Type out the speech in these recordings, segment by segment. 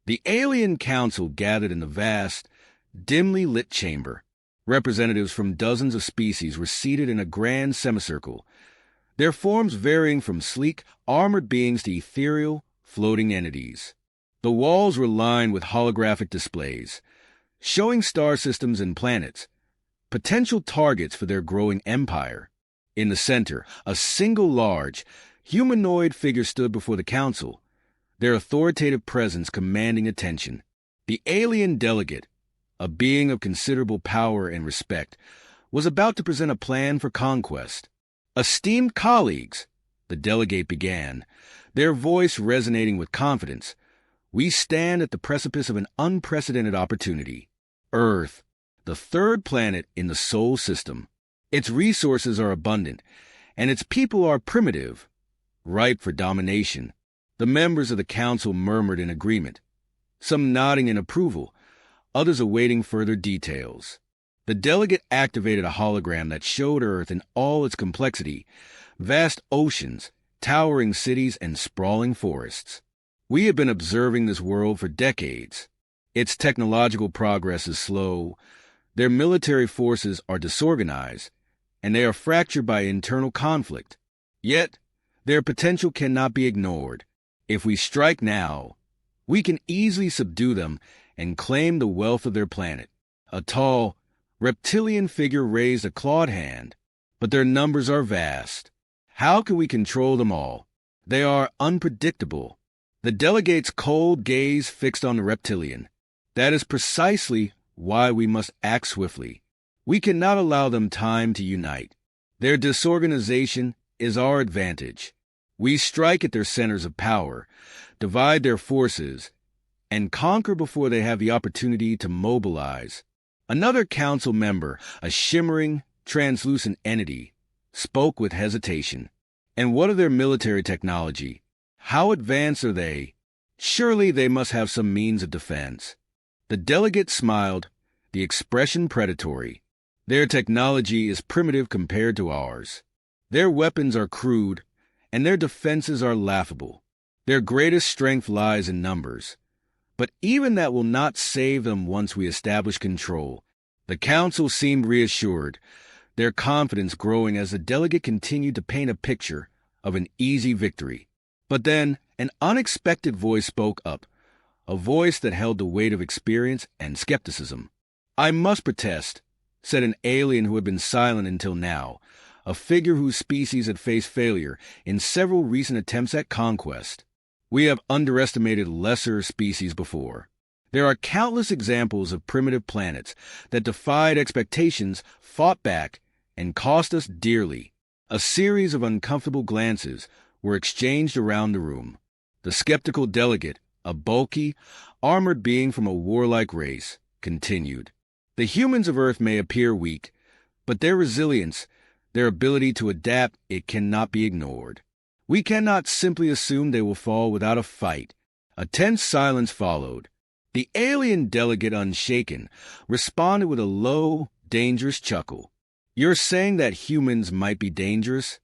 The alien council gathered in the vast, dimly lit chamber. Representatives from dozens of species were seated in a grand semicircle, their forms varying from sleek, armored beings to ethereal, floating entities. The walls were lined with holographic displays, showing star systems and planets, potential targets for their growing empire. In the center, a single large, humanoid figure stood before the council, their authoritative presence commanding attention. The alien delegate, a being of considerable power and respect, was about to present a plan for conquest. "Esteemed colleagues," the delegate began, their voice resonating with confidence, "we stand at the precipice of an unprecedented opportunity. Earth, the third planet in the Sol system. Its resources are abundant, and its people are primitive, ripe for domination." The members of the council murmured in agreement, some nodding in approval, others awaiting further details. The delegate activated a hologram that showed Earth in all its complexity, vast oceans, towering cities, and sprawling forests. "We have been observing this world for decades. Its technological progress is slow, their military forces are disorganized, and they are fractured by internal conflict. Yet, their potential cannot be ignored. If we strike now, we can easily subdue them and claim the wealth of their planet." A tall, reptilian figure raised a clawed hand. "But their numbers are vast. How can we control them all? They are unpredictable." The delegate's cold gaze fixed on the reptilian. "That is precisely why we must act swiftly. We cannot allow them time to unite. Their disorganization is our advantage. We strike at their centers of power, divide their forces, and conquer before they have the opportunity to mobilize." Another council member, a shimmering, translucent entity, spoke with hesitation. "And what of their military technology? How advanced are they? Surely they must have some means of defense." The delegate smiled, the expression predatory. "Their technology is primitive compared to ours. Their weapons are crude, and their defenses are laughable. Their greatest strength lies in numbers. But even that will not save them once we establish control." The council seemed reassured, their confidence growing as the delegate continued to paint a picture of an easy victory. But then an unexpected voice spoke up, a voice that held the weight of experience and skepticism. "I must protest," said an alien who had been silent until now, a figure whose species had faced failure in several recent attempts at conquest. "We have underestimated lesser species before. There are countless examples of primitive planets that defied expectations, fought back, and cost us dearly." A series of uncomfortable glances were exchanged around the room. The skeptical delegate, a bulky, armored being from a warlike race, continued. "The humans of Earth may appear weak, but their resilience, their ability to adapt, it cannot be ignored. We cannot simply assume they will fall without a fight." A tense silence followed. The alien delegate, unshaken, responded with a low, dangerous chuckle. "You're saying that humans might be dangerous?"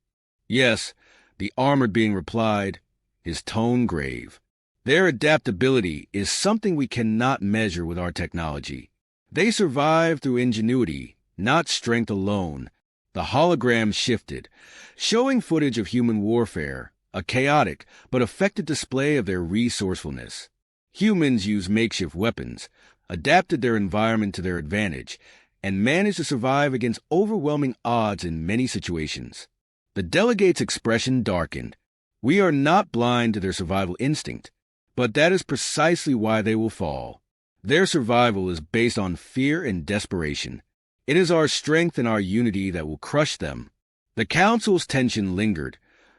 "Yes," the armored being replied, his tone grave. "Their adaptability is something we cannot measure with our technology. They survive through ingenuity, not strength alone." The hologram shifted, showing footage of human warfare, a chaotic but effective display of their resourcefulness. Humans use makeshift weapons, adapted their environment to their advantage, and managed to survive against overwhelming odds in many situations. The delegate's expression darkened. "We are not blind to their survival instinct, but that is precisely why they will fall. Their survival is based on fear and desperation. It is our strength and our unity that will crush them." The council's tension lingered,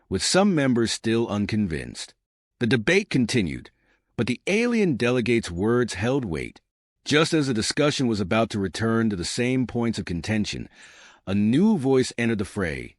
with some members still unconvinced. The debate continued, but the alien delegate's words held weight. Just as the discussion was about to return to the same points of contention, a new voice entered the fray,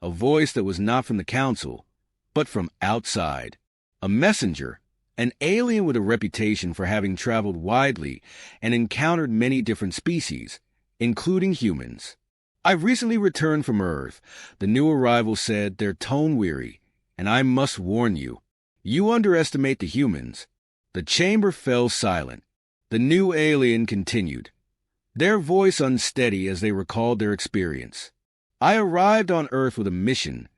a voice that was not from the council, but from outside. A messenger, an alien with a reputation for having traveled widely and encountered many different species, including humans. "I've recently returned from Earth," the new arrival said, their tone weary, "and I must warn you, you underestimate the humans. The chamber fell silent. The new alien continued, their voice unsteady as they recalled their experience. I arrived on Earth with a mission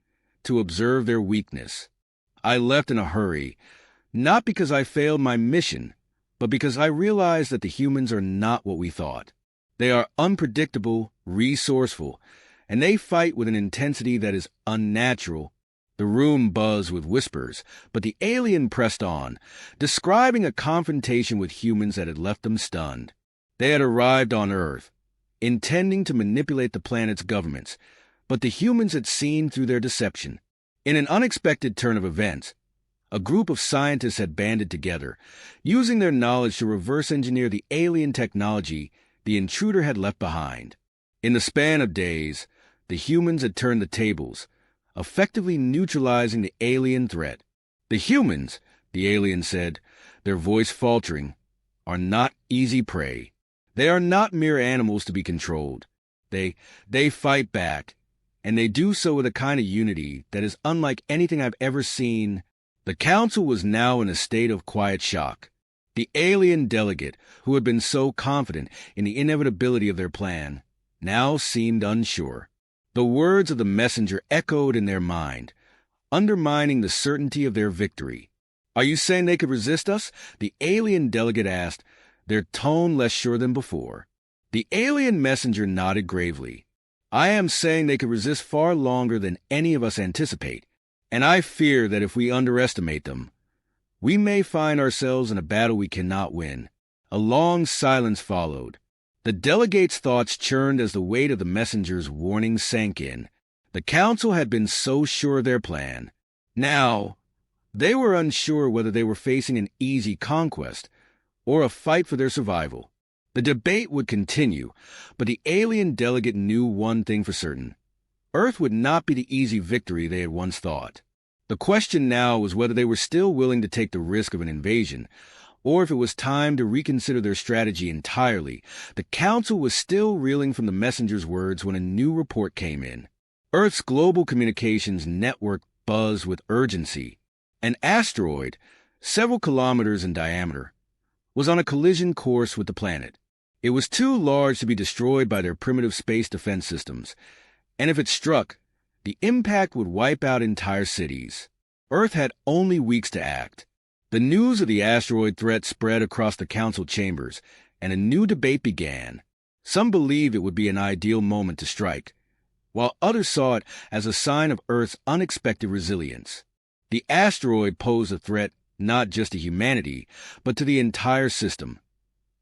to observe their weakness. I left in a hurry, not because I failed my mission, but because I realized that the humans are not what we thought. They are unpredictable, resourceful, and they fight with an intensity that is unnatural. The room buzzed with whispers, but the alien pressed on, describing a confrontation with humans that had left them stunned. They had arrived on Earth, intending to manipulate the planet's governments, but the humans had seen through their deception. In an unexpected turn of events, a group of scientists had banded together, using their knowledge to reverse engineer the alien technology the intruder had left behind. In the span of days, the humans had turned the tables, effectively neutralizing the alien threat. The humans, the alien said, their voice faltering, are not easy prey. They are not mere animals to be controlled. They fight back, and they do so with a kind of unity that is unlike anything I've ever seen. The council was now in a state of quiet shock. The alien delegate, who had been so confident in the inevitability of their plan, now seemed unsure. The words of the messenger echoed in their mind, undermining the certainty of their victory. Are you saying they could resist us? The alien delegate asked, their tone less sure than before. The alien messenger nodded gravely. I am saying they could resist far longer than any of us anticipate, and I fear that if we underestimate them, we may find ourselves in a battle we cannot win. A long silence followed. The delegate's thoughts churned as the weight of the messenger's warning sank in. The council had been so sure of their plan. Now, they were unsure whether they were facing an easy conquest or a fight for their survival. The debate would continue, but the alien delegate knew one thing for certain. Earth would not be the easy victory they had once thought. The question now was whether they were still willing to take the risk of an invasion, or if it was time to reconsider their strategy entirely. The council was still reeling from the messenger's words when a new report came in. Earth's global communications network buzzed with urgency. An asteroid, several kilometers in diameter, was on a collision course with the planet. It was too large to be destroyed by their primitive space defense systems, and if it struck, the impact would wipe out entire cities. Earth had only weeks to act. The news of the asteroid threat spread across the council chambers, and a new debate began. Some believed it would be an ideal moment to strike, while others saw it as a sign of Earth's unexpected resilience. The asteroid posed a threat not just to humanity, but to the entire system.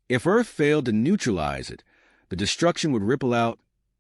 If Earth failed to neutralize it, the destruction would ripple out,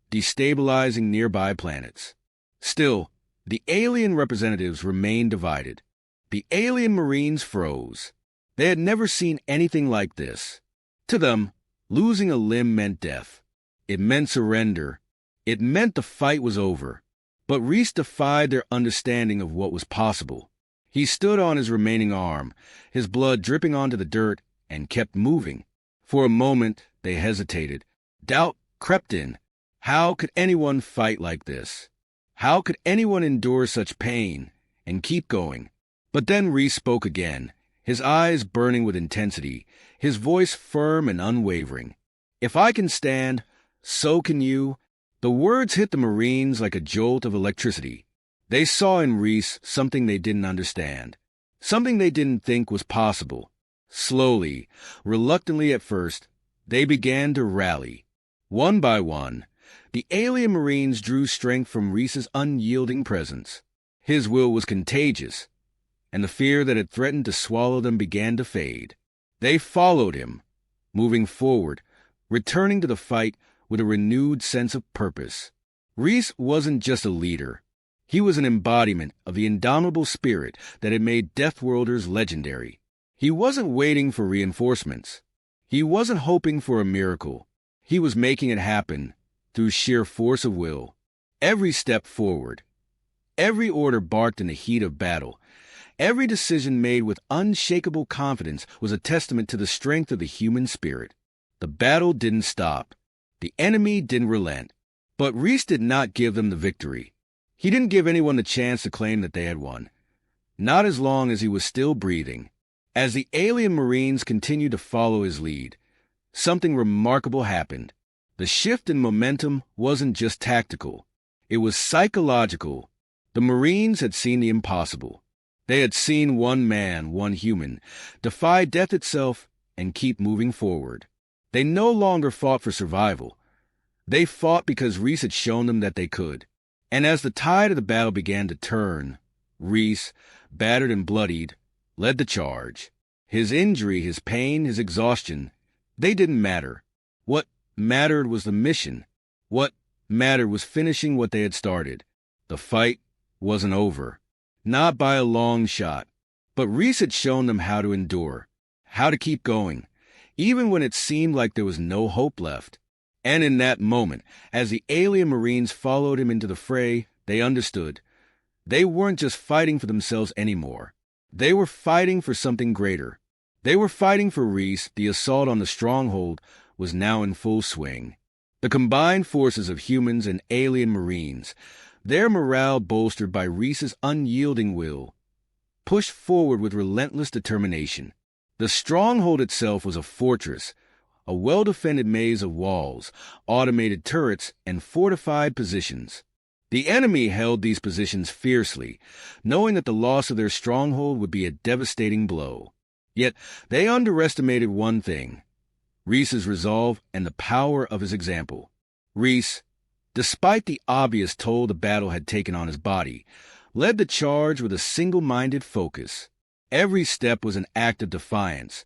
destabilizing nearby planets. Still, the alien representatives remained divided. The alien Marines froze. They had never seen anything like this. To them, losing a limb meant death. It meant surrender. It meant the fight was over. But Reese defied their understanding of what was possible. He stood on his remaining arm, his blood dripping onto the dirt, and kept moving. For a moment, they hesitated. Doubt crept in. How could anyone fight like this? How could anyone endure such pain and keep going? But then Reese spoke again, his eyes burning with intensity, his voice firm and unwavering. If I can stand, so can you. The words hit the Marines like a jolt of electricity. They saw in Reese something they didn't understand, something they didn't think was possible. Slowly, reluctantly at first, they began to rally. One by one, the alien Marines drew strength from Reese's unyielding presence. His will was contagious, and the fear that had threatened to swallow them began to fade. They followed him, moving forward, returning to the fight with a renewed sense of purpose. Reese wasn't just a leader. He was an embodiment of the indomitable spirit that had made Deathworlders legendary. He wasn't waiting for reinforcements. He wasn't hoping for a miracle. He was making it happen through sheer force of will. Every step forward, every order barked in the heat of battle, every decision made with unshakable confidence was a testament to the strength of the human spirit. The battle didn't stop. The enemy didn't relent. But Reese did not give them the victory. He didn't give anyone the chance to claim that they had won. Not as long as he was still breathing. As the alien Marines continued to follow his lead, something remarkable happened. The shift in momentum wasn't just tactical. It was psychological. The Marines had seen the impossible. They had seen one man, one human, defy death itself and keep moving forward. They no longer fought for survival. They fought because Reese had shown them that they could. And as the tide of the battle began to turn, Reese, battered and bloodied, led the charge. His injury, his pain, his exhaustion, they didn't matter. What mattered was the mission. What mattered was finishing what they had started. The fight wasn't over. Not by a long shot. But Reese had shown them how to endure, how to keep going, even when it seemed like there was no hope left. And in that moment, as the alien Marines followed him into the fray, they understood. They weren't just fighting for themselves anymore. They were fighting for something greater. They were fighting for Reese. The assault on the stronghold was now in full swing. The combined forces of humans and alien Marines, their morale bolstered by Reese's unyielding will, pushed forward with relentless determination. The stronghold itself was a fortress, a well-defended maze of walls, automated turrets, and fortified positions. The enemy held these positions fiercely, knowing that the loss of their stronghold would be a devastating blow. Yet they underestimated one thing: Reese's resolve and the power of his example. Reese, despite the obvious toll the battle had taken on his body, led the charge with a single-minded focus. Every step was an act of defiance,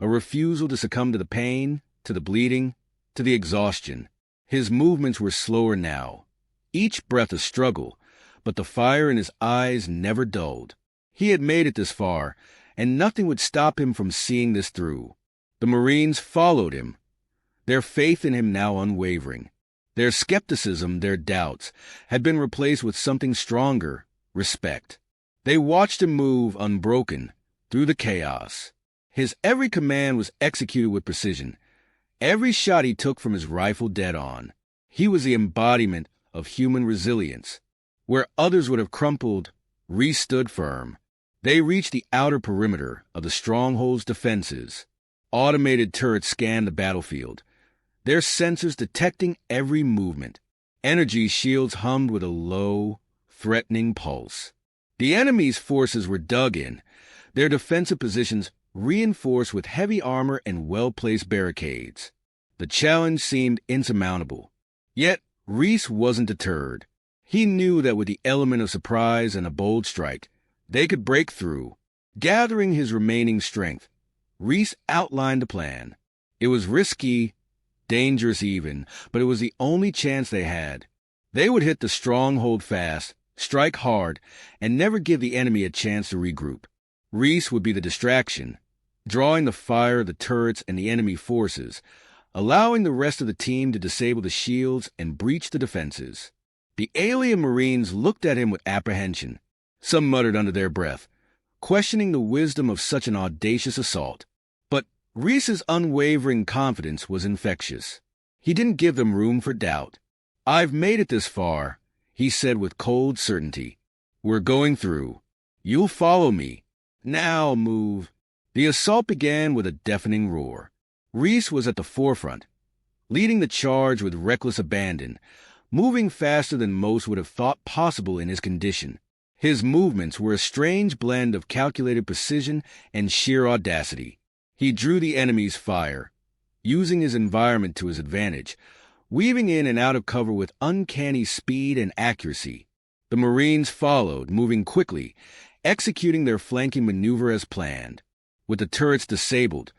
a refusal to succumb to the pain, to the bleeding, to the exhaustion. His movements were slower now, each breath a struggle, but the fire in his eyes never dulled. He had made it this far, and nothing would stop him from seeing this through. The Marines followed him, their faith in him now unwavering. Their skepticism, their doubts, had been replaced with something stronger: respect. They watched him move unbroken through the chaos. His every command was executed with precision. Every shot he took from his rifle dead on. He was the embodiment of human resilience. Where others would have crumpled, Reese stood firm. They reached the outer perimeter of the stronghold's defenses. Automated turrets scanned the battlefield, their sensors detecting every movement. Energy shields hummed with a low, threatening pulse. The enemy's forces were dug in, their defensive positions reinforced with heavy armor and well-placed barricades. The challenge seemed insurmountable. Yet Reese wasn't deterred. He knew that with the element of surprise and a bold strike, they could break through. Gathering his remaining strength, Reese outlined a plan. It was risky, dangerous even, but it was the only chance they had. They would hit the stronghold fast, strike hard, and never give the enemy a chance to regroup. Reese would be the distraction, drawing the fire of the turrets and the enemy forces, allowing the rest of the team to disable the shields and breach the defenses. The alien Marines looked at him with apprehension. Some muttered under their breath, questioning the wisdom of such an audacious assault. But Reese's unwavering confidence was infectious. He didn't give them room for doubt. "I've made it this far," he said with cold certainty. "We're going through. You'll follow me. Now move." The assault began with a deafening roar. Reese was at the forefront, leading the charge with reckless abandon, moving faster than most would have thought possible in his condition. His movements were a strange blend of calculated precision and sheer audacity. He drew the enemy's fire, using his environment to his advantage, weaving in and out of cover with uncanny speed and accuracy. The Marines followed, moving quickly, executing their flanking maneuver as planned. With the turrets disabled,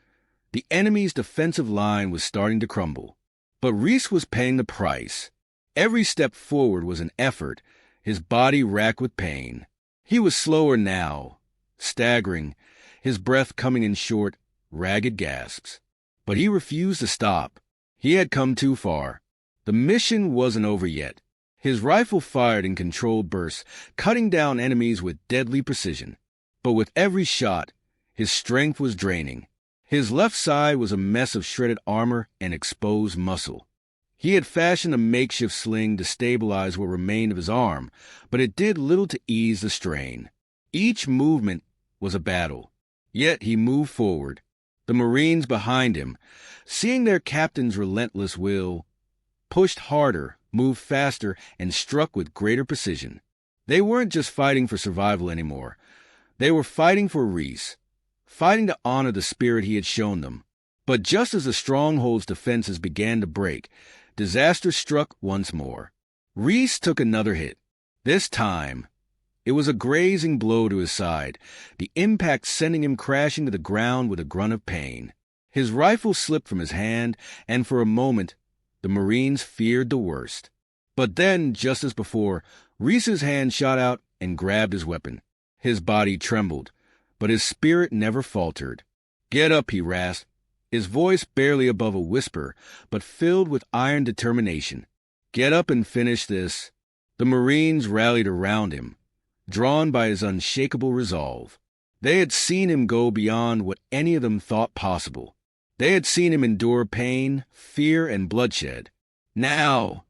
the enemy's defensive line was starting to crumble. But Reese was paying the price. Every step forward was an effort, his body racked with pain. He was slower now, staggering, his breath coming in short, ragged gasps. But he refused to stop. He had come too far. The mission wasn't over yet. His rifle fired in controlled bursts, cutting down enemies with deadly precision. But with every shot, his strength was draining. His left side was a mess of shredded armor and exposed muscle. He had fashioned a makeshift sling to stabilize what remained of his arm, but it did little to ease the strain. Each movement was a battle. Yet he moved forward. The Marines behind him, seeing their captain's relentless will, pushed harder, moved faster, and struck with greater precision. They weren't just fighting for survival anymore. They were fighting for Reese, fighting to honor the spirit he had shown them. But just as the stronghold's defenses began to break, disaster struck once more. Reese took another hit. This time, it was a grazing blow to his side, the impact sending him crashing to the ground with a grunt of pain. His rifle slipped from his hand, and for a moment, the Marines feared the worst. But then, just as before, Reese's hand shot out and grabbed his weapon. His body trembled, but his spirit never faltered. "Get up," he rasped, his voice barely above a whisper, but filled with iron determination. "Get up and finish this." The Marines rallied around him, drawn by his unshakable resolve. They had seen him go beyond what any of them thought possible. They had seen him endure pain, fear, and bloodshed. Now,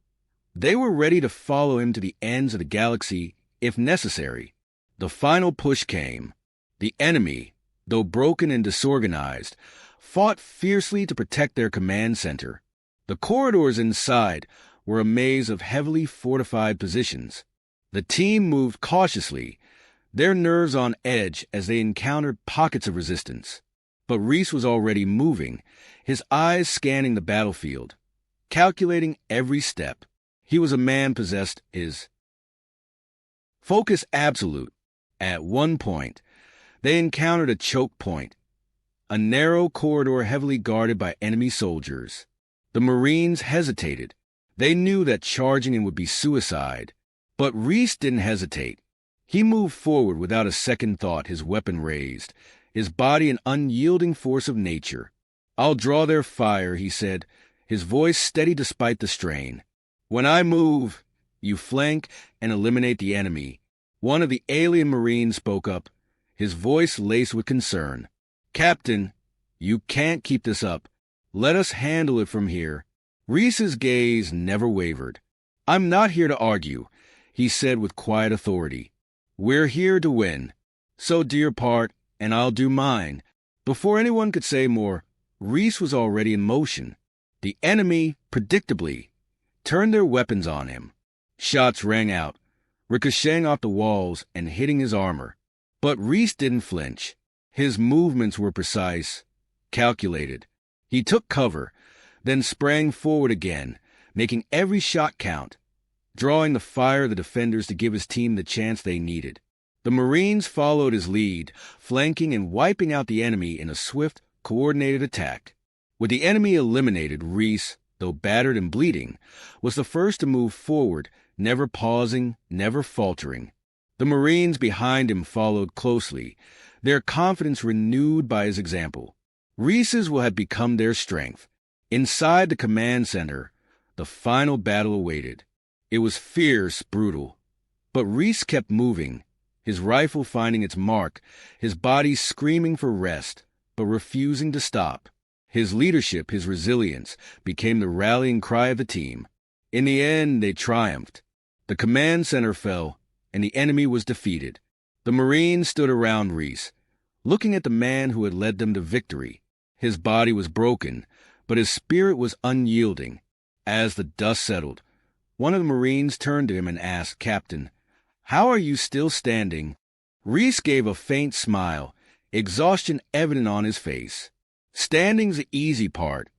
they were ready to follow him to the ends of the galaxy, if necessary. The final push came. The enemy, though broken and disorganized, fought fiercely to protect their command center. The corridors inside were a maze of heavily fortified positions. The team moved cautiously, their nerves on edge as they encountered pockets of resistance. But Reese was already moving, his eyes scanning the battlefield, calculating every step. He was a man possessed his focus absolute. At one point, they encountered a choke point, a narrow corridor heavily guarded by enemy soldiers. The Marines hesitated. They knew that charging in would be suicide. But Reese didn't hesitate. He moved forward without a second thought, his weapon raised, his body an unyielding force of nature. "I'll draw their fire," he said, his voice steady despite the strain. "When I move, you flank and eliminate the enemy." One of the alien Marines spoke up, his voice laced with concern. "Captain, you can't keep this up. Let us handle it from here." Reese's gaze never wavered. "I'm not here to argue," he said with quiet authority. "We're here to win. So do your part, and I'll do mine." Before anyone could say more, Reese was already in motion. The enemy, predictably, turned their weapons on him. Shots rang out, ricocheting off the walls and hitting his armor. But Reese didn't flinch. His movements were precise, calculated. He took cover, then sprang forward again, making every shot count, drawing the fire of the defenders to give his team the chance they needed. The Marines followed his lead, flanking and wiping out the enemy in a swift, coordinated attack. With the enemy eliminated, Reese, though battered and bleeding, was the first to move forward, never pausing, never faltering. The Marines behind him followed closely, their confidence renewed by his example. Reese's will have become their strength. Inside the command center, the final battle awaited. It was fierce, brutal. But Reese kept moving, his rifle finding its mark, his body screaming for rest, but refusing to stop. His leadership, his resilience, became the rallying cry of the team. In the end, they triumphed. The command center fell, and the enemy was defeated. The Marines stood around Reese, looking at the man who had led them to victory. His body was broken, but his spirit was unyielding. As the dust settled, one of the Marines turned to him and asked, "Captain, how are you still standing?" Reese gave a faint smile, exhaustion evident on his face. "Standing's the easy part,"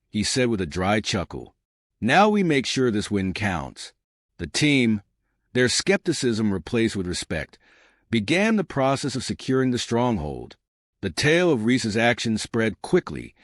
he said with a dry chuckle. "Now we make sure this win counts." The team, their skepticism replaced with respect, began the process of securing the stronghold. The tale of Reese's actions spread quickly,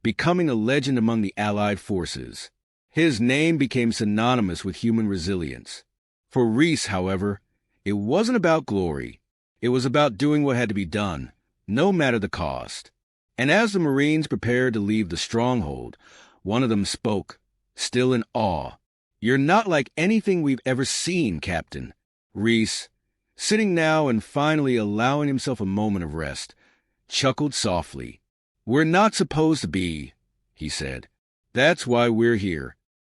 becoming a legend among the Allied forces. His name became synonymous with human resilience. For Reese, however, it wasn't about glory. It was about doing what had to be done, no matter the cost. And as the Marines prepared to leave the stronghold, one of them spoke, still in awe. "You're not like anything we've ever seen, Captain." Reese, sitting now and finally allowing himself a moment of rest, chuckled softly. "We're not supposed to be," he said. "That's why we're here.